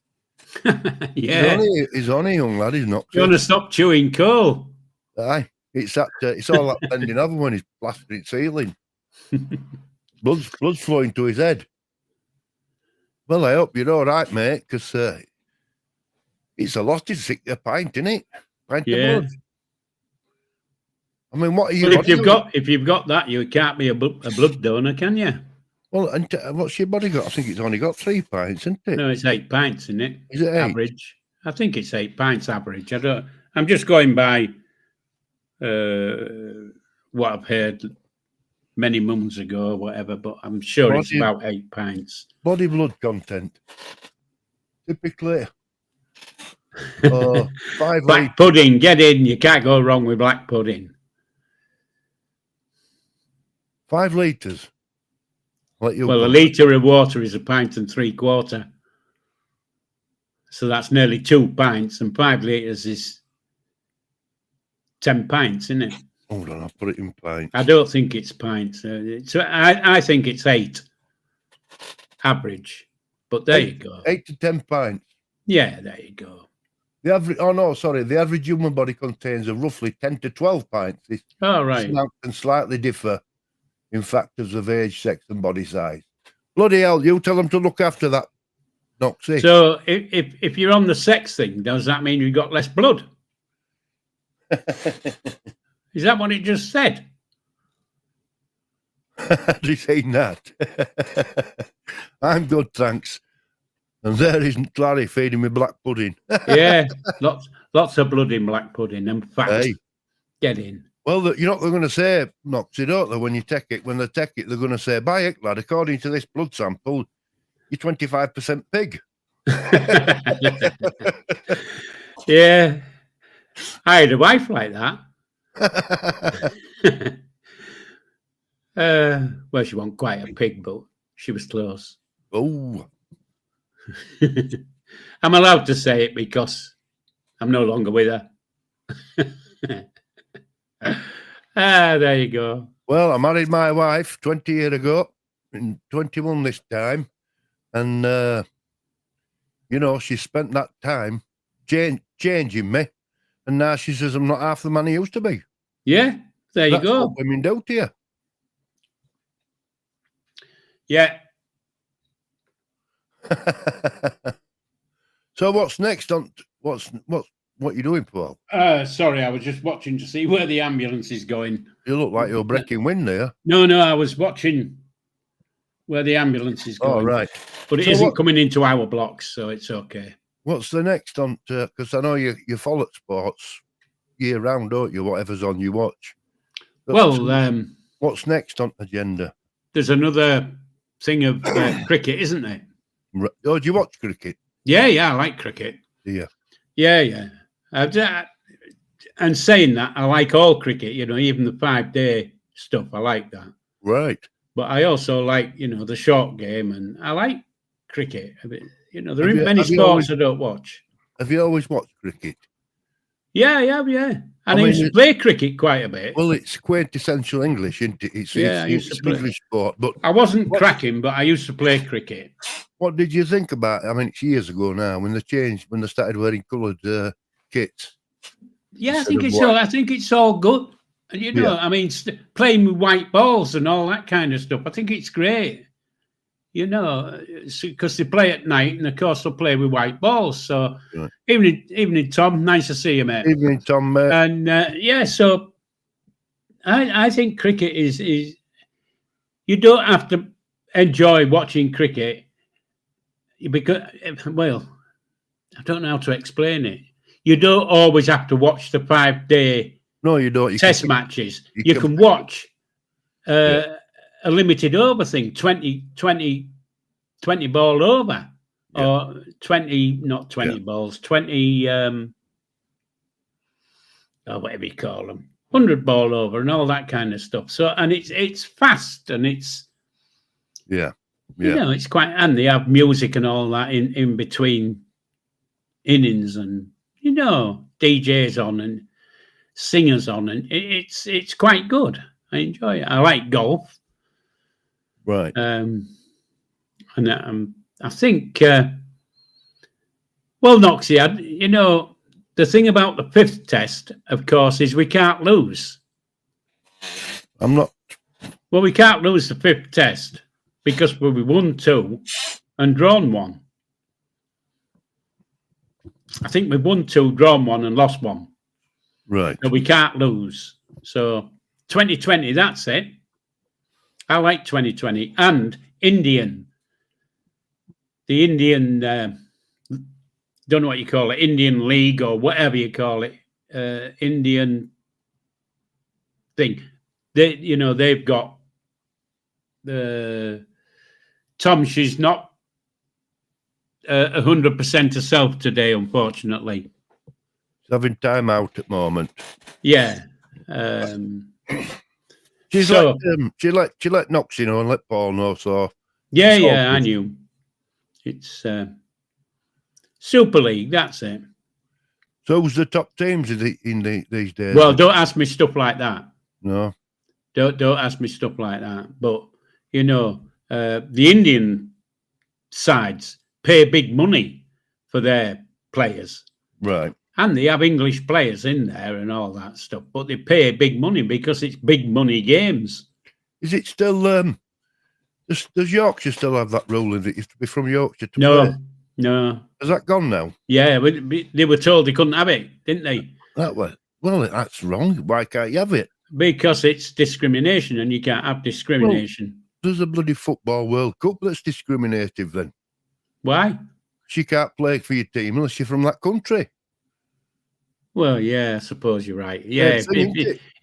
Yeah. He's only a young lad, he's not. You want to stop chewing coal? Aye. It's that. It's all that bending over when he's plastering ceiling. blood's flowing to his head. Well, I hope you're all right, mate, because it's a lot to sick a pint, isn't it? Pint of blood. I mean, what are you? Well, if you've got that, you can't be a blood donor, can you? Well, and what's your body got? I think it's only got 3 pints, isn't it? No, it's 8 pints, isn't it? Is it 8? Average? I think it's 8 pints average. I'm just going by what I've heard many months ago or whatever, but I'm sure it's about 8 pints. Body blood content. Typically. 5 Black pudding, get in. You can't go wrong with black pudding. 5 litres. Well, a litre of water is 1 pint and 3/4. So that's nearly 2 pints, and 5 litres is 10 pints, isn't it? Hold on, I'll put it in pints. I don't think it's pints. I think it's 8 average. But there you go. 8 to 10 pints. Yeah, there you go. The average human body contains roughly 10 to 12 pints. All right. Can slightly differ in factors of age, sex, and body size. Bloody hell, you tell them to look after that, Noxie. So if you're on the sex thing, does that mean you've got less blood? Is that what it just said? Had he seen that? I'm good, thanks. And there isn't Larry feeding me black pudding. Yeah, lots of blood in black pudding and fat. Hey. Get in. Well, you know what they're going to say, Noxie, don't they? When they take it, they're going to say, by it, lad, according to this blood sample, you're 25% pig. Yeah. I had a wife like that. Well, she wasn't quite a pig, but she was close. Oh. I'm allowed to say it because I'm no longer with her. There you go. Well, I married my wife 20 years ago, in 21 this time, and she spent that time changing me, and now she says I'm not half the man I used to be. Yeah, there That's you go. What women do to you. Yeah. So what's next on what you doing, Paul? Sorry, I was just watching to see where the ambulance is going. You look like you're breaking wind there. No, I was watching where the ambulance is going. Oh, right. But it isn't coming into our blocks, so it's okay. What's the next on? Because I know you follow sports year round, don't you? Whatever's on, you watch. But what's next on the agenda? There's another thing of cricket, isn't there? Oh, do you watch cricket? Yeah, I like cricket. Yeah. Yeah. And saying that, I like all cricket, even the 5-day stuff. I like that. Right. But I also like, the short game, and I like cricket. There aren't many sports I don't watch. Have you always watched cricket? Yeah. And I used to play cricket quite a bit. Well, it's quintessential English, isn't it? It's English sport. But I wasn't cracking, but I used to play cricket. What did you think about it? I mean, it's years ago now when they started wearing coloured kits. Yeah, I think it's all good. And, I mean, playing with white balls and all that kind of stuff. I think it's great. Because they play at night, and of course they'll play with white balls. So, right. Evening, Tom. Nice to see you, mate. Evening, Tom. Mate. And so I think cricket is you don't have to enjoy watching cricket because, well, I don't know how to explain it. You don't always have to watch the 5-day. No, you don't. Test matches. You can watch a limited over thing, 20 ball over, or 20, not 20 balls, 20, whatever you call them, 100 ball over and all that kind of stuff. So, and it's fast and it's, it's quite, and they have music and all that in between innings, and, DJs on and singers on, and it's quite good. I enjoy it. I like golf. Right. And I think, Noxie, the thing about the 5th test, of course, is we can't lose. I'm not Well, we can't lose the 5th test because we won 2 and drawn 1. I think we've won 2, drawn 1 and lost 1. Right. So we can't lose. So 2020, that's it. I like 2020 and Indian. The Indian, don't know what you call it, Indian League or whatever you call it, Indian thing. They've got Tom. She's not 100% herself today, unfortunately. She's having time out at the moment. Yeah. She let Noxie know and let Paul know. So yeah, I knew. It's Super League. That's it. So who's the top teams in these days? Well, don't ask me stuff like that. No. Don't ask me stuff like that. But the Indian sides pay big money for their players, right? And they have English players in there and all that stuff. But they pay big money because it's big money games. Is it still? Does Yorkshire still have that rule that you have to be from Yorkshire to play? No. Has that gone now? Yeah, they were told they couldn't have it, didn't they? That way. Well, that's wrong. Why can't you have it? Because it's discrimination, and you can't have discrimination. Well, there's a bloody football World Cup that's discriminative then. Why? You can't play for your team unless you're from that country. Well, yeah, I suppose you're right. Yeah,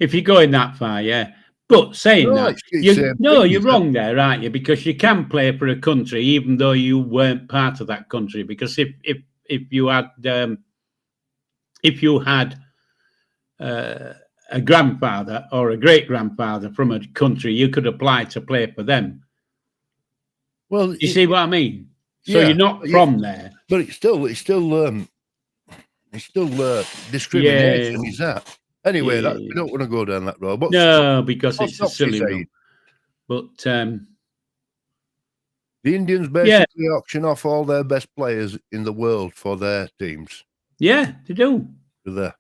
if you're going that far, yeah. But saying that, you're wrong there, aren't you? Because you can play for a country even though you weren't part of that country. Because if you had a grandfather or a great grandfather from a country, you could apply to play for them. Well, you see what I mean? So you're not from there, but it's still discrimination. Is that? Anyway, we don't want to go down that road. Because it's a silly road. But the Indians basically auction off all their best players in the world for their teams. Yeah, they do. Do they?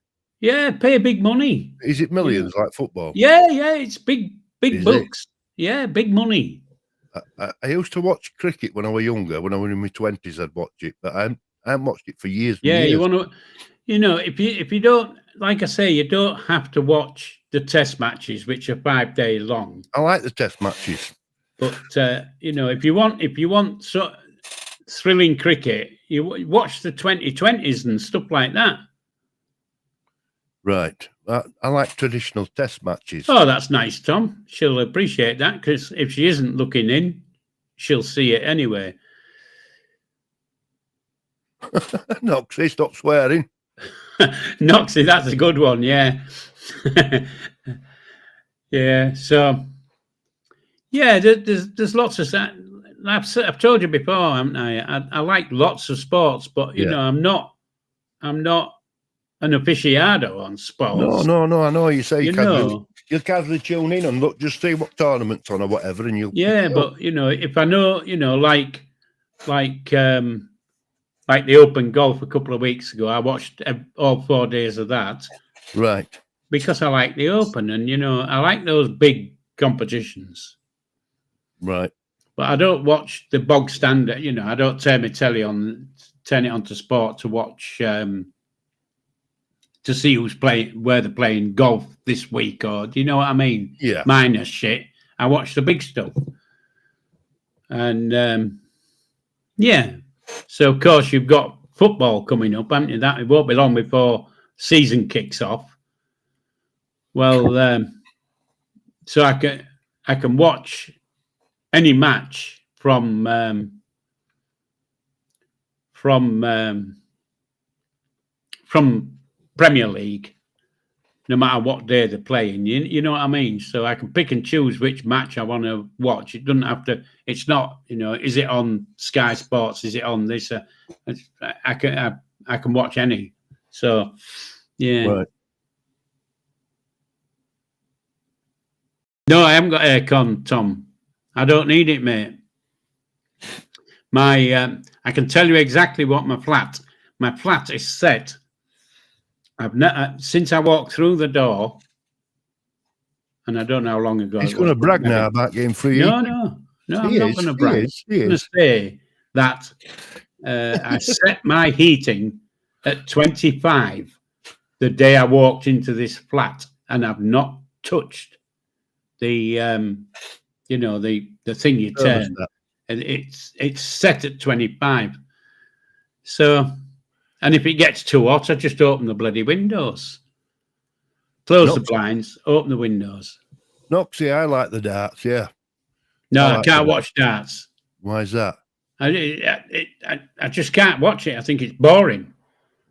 Yeah, pay big money. Is it millions like football? Yeah, it's big bucks. Yeah, big money. I used to watch cricket when I was younger. When I was in my 20s, I'd watch it, but I haven't watched it for years. Yeah, you want to, if you don't, like I say, you don't have to watch the test matches, which are 5 days long. I like the test matches, but if you want so thrilling cricket, you watch the 2020s and stuff like that. Right. I like traditional test matches. Oh, that's nice, Tom. She'll appreciate that because if she isn't looking in, she'll see it anyway. Noxie, stop swearing. Noxie, that's a good one, yeah. Yeah, so there's lots of that. I've told you before, haven't I? I like lots of sports, but I'm not an aficionado on sports. No. I know you say you casually tune in and look, just see what tournament's on or whatever, and you'll. Yeah, but if I know, like the Open Golf a couple of weeks ago, I watched all 4 days of that. Right. Because I like the Open, and I like those big competitions. Right. But I don't watch the bog standard. I don't turn my telly on, turn it on to sport to watch. To see who's playing, where they're playing golf this week, or do you know what I mean? Yeah. Minor shit. I watch the big stuff, and So of course you've got football coming up, haven't you? That it won't be long before season kicks off. Well, so I can watch any match from Premier League, no matter what day they're playing. You know what I mean? So I can pick and choose which match I want to watch. It doesn't have to. It's not. Is it on Sky Sports? Is it on this? I can watch any. So yeah. Right. No, I haven't got aircon, Tom. I don't need it, mate. I can tell you exactly what my flat is set. Since I walked through the door, and I don't know how long ago. He's going to brag now about getting free. No, I'm not going to brag. I'm going to say that I set my heating at 25 the day I walked into this flat, and I've not touched the the thing you turn, and it's set at 25. So, and if it gets too hot, I just open the bloody windows, close the blinds, open the windows. Noxie, I like the darts. Yeah. No, I can't watch darts. Why is that? I just can't watch it. I think it's boring.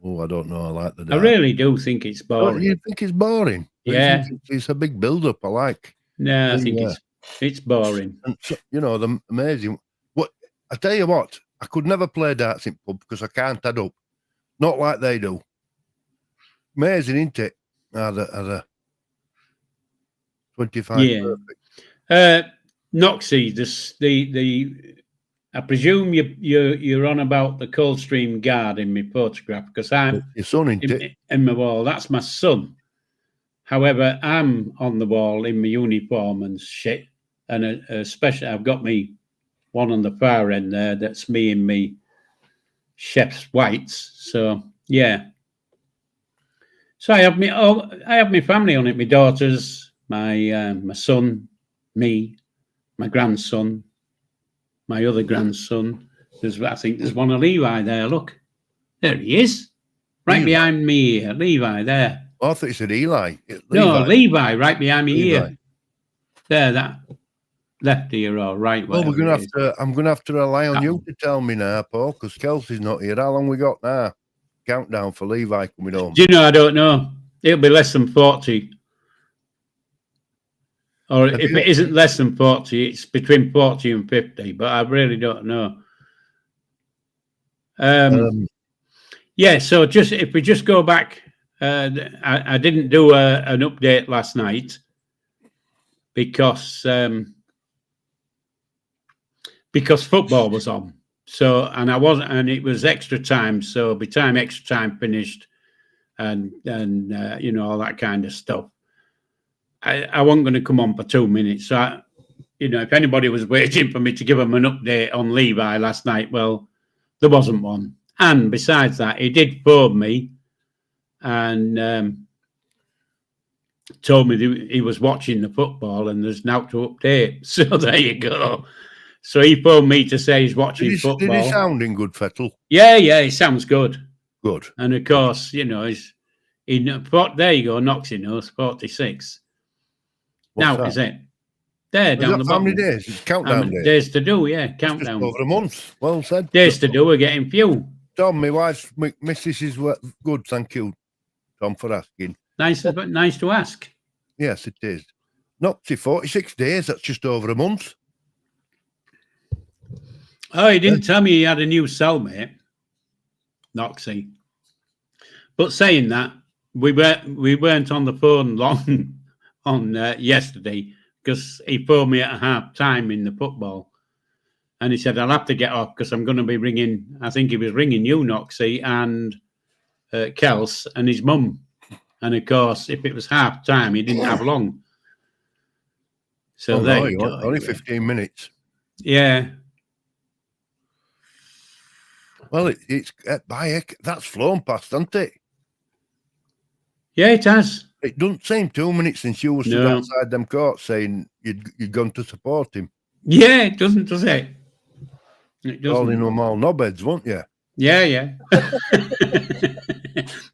Oh, I don't know. I like the darts. I really do think it's boring. Don't you think it's boring? Yeah. It's a big build-up. I like. No, I think it's boring. And so, the amazing. What I tell you what, I could never play darts in pub because I can't add up. Not like they do. Amazing, isn't it? The 25. Yeah. Noxie, I presume you're on about the Coldstream Guard in my photograph, because I'm your son in my wall. That's my son. However, I'm on the wall in my uniform and shit, and especially I've got me one on the far end there. That's me in me chef's whites. So yeah. So I have my family on it. My daughters, my son, me, my grandson, my other grandson. I think there's one of Levi there. Look, there he is, right behind me here. Levi there. Oh, I thought you said Eli. No, Levi, right behind me here. There, that left ear or right. Well, we're gonna have to. I'm gonna have to rely on you to tell me now, Paul, because Kelsey's not here. How long we got now? Countdown for Levi coming home. Do you know? I don't know. It'll be less than 40. Or if it isn't less than 40, it's between 40 and 50. But I really don't know. Yeah. So if we just go back, I didn't do an update last night because football was on. So and it was extra time. So by the time extra time finished, and all that kind of stuff, I wasn't going to come on for 2 minutes. So if anybody was waiting for me to give them an update on Levi last night, well, there wasn't one. And besides that, he did phone me and told me that he was watching the football and there's now to update. So there you go. So he phoned me to say he's watching football. Did he sound in good, Fettel? Yeah, he sounds good. Good. And of course, there you go, Noxie knows, 46. Now, is it? There, down the bottom. How many days? It's countdown days. Days to do, yeah, countdown. Just over a month. Well said. Days to do, we're getting few. Tom, my wife's missus is good, thank you, Tom, for asking. Nice to ask. Yes, it is. Not 46 days, that's just over a month. Oh, he didn't tell me he had a new cellmate, Noxie. But saying that, we weren't on the phone long on yesterday because he phoned me at half time in the football. And he said, I'll have to get off because I'm going to be ringing. I think he was ringing you, Noxie, and Kels and his mum. And of course, if it was half time, he didn't have long. So there you go. Only 15 minutes. Yeah. Well, it's that's flown past, hasn't it? Yeah, it has. It doesn't seem 2 minutes since you were stood outside them courts saying you'd gone to support him. Yeah, it doesn't, does it? It doesn't. Calling them all knobheads, weren't you? Yeah.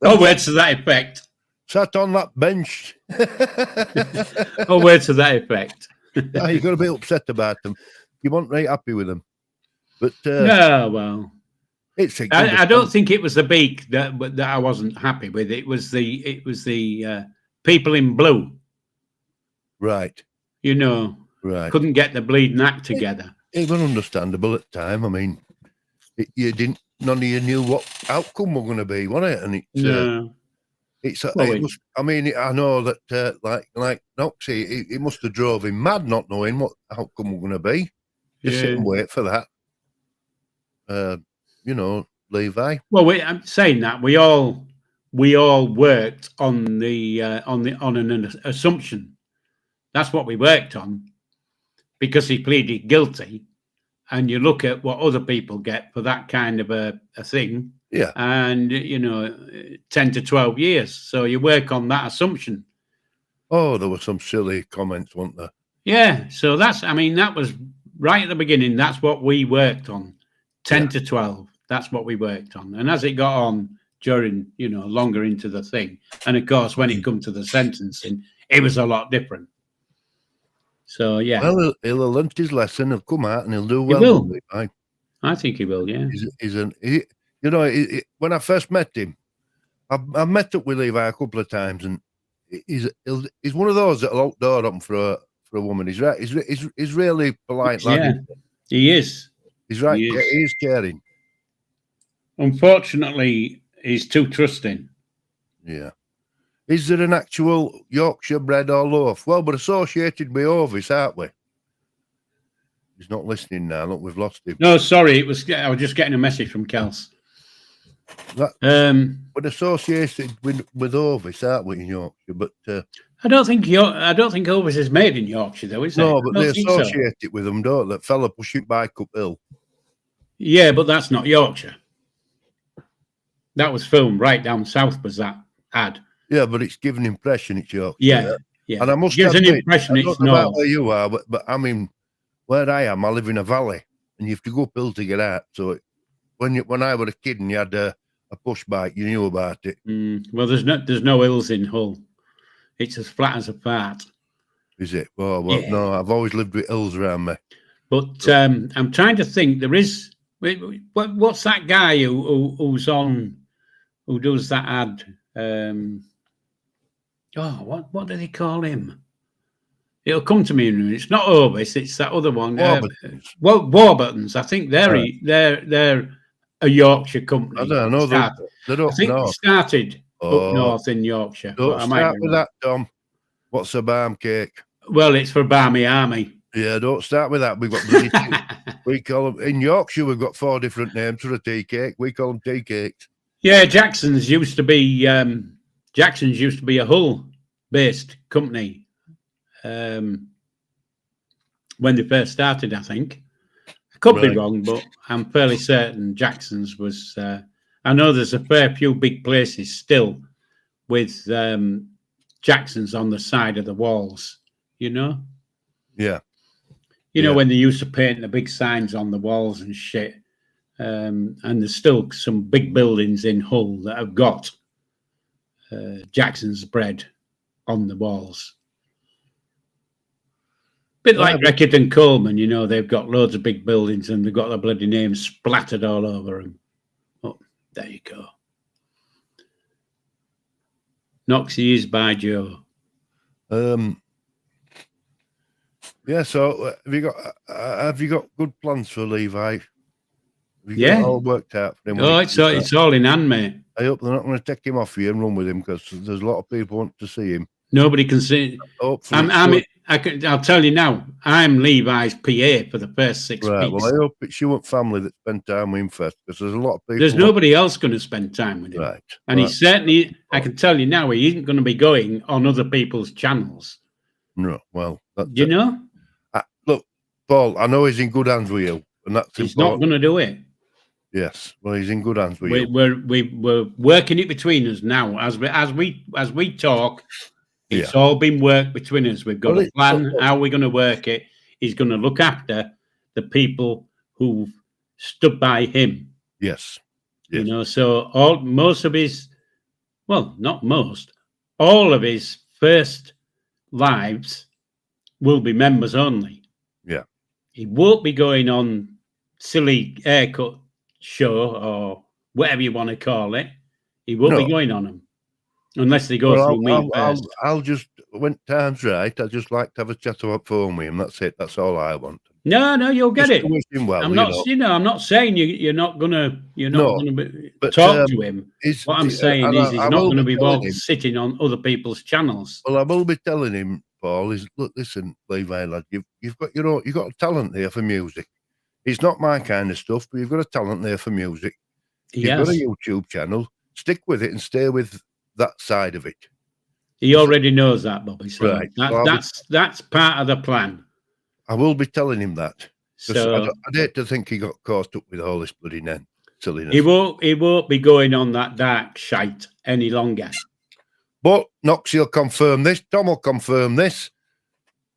Oh, words to that effect. Sat on that bench. Oh, words to that effect. You've got to be upset about them. You weren't right happy with them. But no, well, I don't think it was the beak that I wasn't happy with. It was the people in blue. Right. Right. Couldn't get the bleeding act together. It was understandable at the time. I mean, none of you knew what outcome were going to be, was it? And I know that like Noxie, it must have drove him mad not knowing what outcome were going to be. Just sit and wait for that. Levi. Well, I'm saying that we all worked on an assumption That's what we worked on, because he pleaded guilty. And you look at what other people get for that kind of a thing, Yeah. and 10 to 12 years. So you work on that assumption. Oh, there were some silly comments, weren't there? Yeah. So that was right at the beginning. That's what we worked on. 10 to 12. That's what we worked on. And as it got on during, longer into the thing, and of course, when it come to the sentencing, it was a lot different. So, yeah. Well, he'll have learnt his lesson. He'll come out and he'll do well. He will. I think he will, yeah. When I first met him, I've met up with Levi a couple of times, and he's one of those that'll hold the door open for a woman. He's right. He's really polite. Yeah, he is. He's right. He is caring. Unfortunately, he's too trusting. Yeah. Is there an actual Yorkshire bread or loaf? Well, we're associated with Ovis, aren't we? He's not listening now. Look, we've lost him. No, sorry. I was just getting a message from Kels. We're associated with Ovis, aren't we, in Yorkshire? But I don't think Ovis is made in Yorkshire, though, is it? No, but they associate it with them, don't they? That fella pushing bike uphill. Yeah, but that's not Yorkshire. That was filmed right down south. Was that ad? Yeah, but it's giving an impression it's Yorkshire. Yeah. And I must gives admit, an impression I don't it's know north. about where you are, but I mean, where I am, I live in a valley, and you have to go uphill to get out. So when I was a kid and you had a push bike, you knew about it. Well, there's no hills in Hull. It's as flat as a fart. Is it? Well, no, I've always lived with hills around me. But I'm trying to think. There is. What's that guy who's on? Who does that ad? What do they call him? It'll come to me in a minute. It's not Ovis. It's that other one. Warburtons. I think they're a Yorkshire company. I don't know. They don't know. It started up north in Yorkshire. Don't start with that, Tom. What's a barm cake? Well, it's for Barmy Army. Yeah, don't start with that. We've got bloody we call them in Yorkshire. We've got 4 different names for a tea cake. We call them tea cakes. Yeah, Jackson's used to be a Hull-based company when they first started. I think I could be wrong, but I'm fairly certain Jackson's was. I know there's a fair few big places still with Jackson's on the side of the walls. Yeah. You know when they used to paint the big signs on the walls and shit. And there's still some big buildings in Hull that have got Jackson's bread on the walls. Bit like Reckitt and Coleman, they've got loads of big buildings and they've got the bloody names splattered all over them. Oh, there you go. Noxie is by Joe. Yeah. So have you got good plans for Levi? Have you got it all worked out for him? Oh, it's all in hand, mate. I hope they're not going to take him off you and run with him, because there's a lot of people want to see him. Nobody can see. I'll tell you now. I'm Levi's PA for the first 6 weeks. Well, I hope it's you and family that spend time with him first, because there's a lot of people. There's nobody else going to spend time with him. Right. And he certainly, I can tell you now, he isn't going to be going on other people's channels. No. Well, look, Paul, I know he's in good hands with you, and that's he's important. not going to do it. Yes, well, he's in good hands with you. We're working it between us now. As we talk, it's all been worked between us. We've got a plan how we're going to work it. He's going to look after the people who've stood by him. Yes. So all of his first lives will be members only. Yeah. He won't be going on silly haircut show or whatever you want to call it. He won't be going on them unless they go through me first. I'll just, when time's right, I'd just like to have a chat on phone with him. That's it. That's all I want. No, you'll get just it. Wish him well, I'm not saying you're not gonna talk to him. What I'm saying is he's not going to be sitting on other people's channels. Well, I will be telling him, Paul, look, listen, Levi, lad, you've got a talent there for music. It's not my kind of stuff, but you've got a talent there for music. You've got a YouTube channel. Stick with it and stay with that side of it. He already knows that, Bobby. So Right. Well, that's part of the plan. I will be telling him that. Because So I'd hate to think he got caught up with all this bloody silliness. he won't be going on that dark shite any longer. But Noxie will confirm this. Tom will confirm this.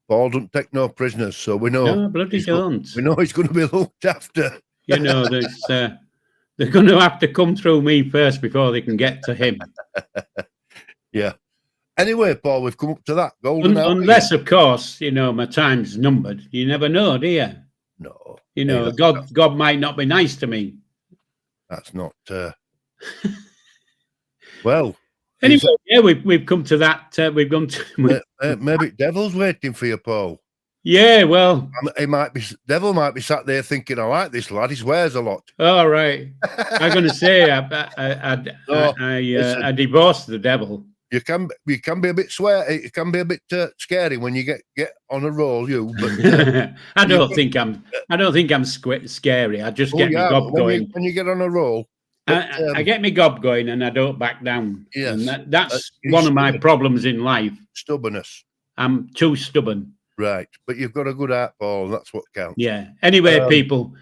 Paul don't take no prisoners, so we know. No, bloody don't. We know he's going to be looked after. You know, they're going to have to come through me first before they can get to him. Yeah. Anyway, Paul, we've come up to that golden hour. Unless, of course, you know, my time's numbered. You never know, do you? No. You know, God might not be nice to me. That's not. Well. Anyway, yeah, we've come to that. We've gone to maybe devil's waiting for you, Paul. Yeah, well, devil might be sat there thinking, I like this lad. He swears a lot. All right. I'm going to say I divorced the devil. You can be a bit It can be a bit scary when you get on a roll. But I don't think I'm scary. I just get my gob going. When you get on a roll, I get my gob going and I don't back down. Yes, and that's one of my problems in life. Stubbornness. I'm too stubborn. Right, but you've got a good heart, Paul. That's what counts. Yeah. Anyway, people,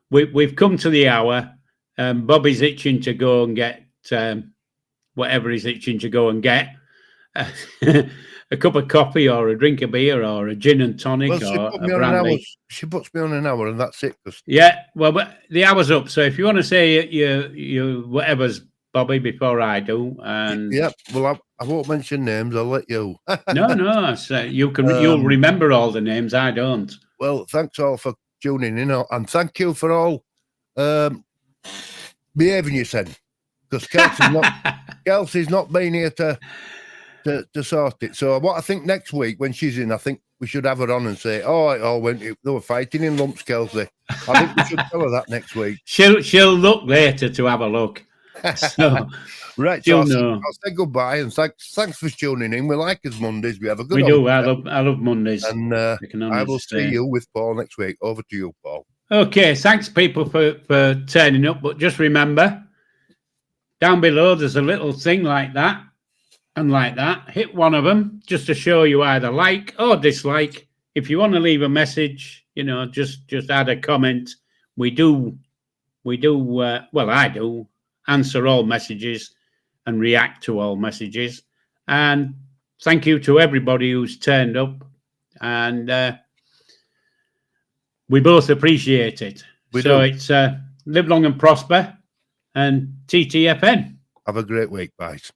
we've come to the hour. Bobby's itching to go and get whatever he's itching to go and get. A cup of coffee or a drink of beer or a gin and tonic or a brandy. She puts me on an hour and that's it. Yeah, well, but the hour's up. So if you want to say you whatever's, Bobby, before I do. And yeah, well, I won't mention names. I'll let you. No, you can. You'll remember all the names. I don't. Well, thanks all for tuning in, and thank you for all behaving yourself. Because Kelsey's not been here to sort it. So what I think next week when she's in, I think we should have her on and say, "Oh, it all went. They were fighting in lumps, Kelsey." I think we should tell her that next week. She'll look later to have a look. So, right, so I'll say goodbye and thanks for tuning in. We like us Mondays. We have a good. We do. I love Mondays, and I will see you with Paul next week. Over to you, Paul. Okay, thanks people for turning up. But just remember, down below there's a little thing like that and like that. Hit one of them just to show you either like or dislike. If you want to leave a message, you know, just add a comment. We do. Well, I do. Answer all messages and react to all messages. And thank you to everybody who's turned up. And we both appreciate it. It's live long and prosper and TTFN. Have a great week, guys.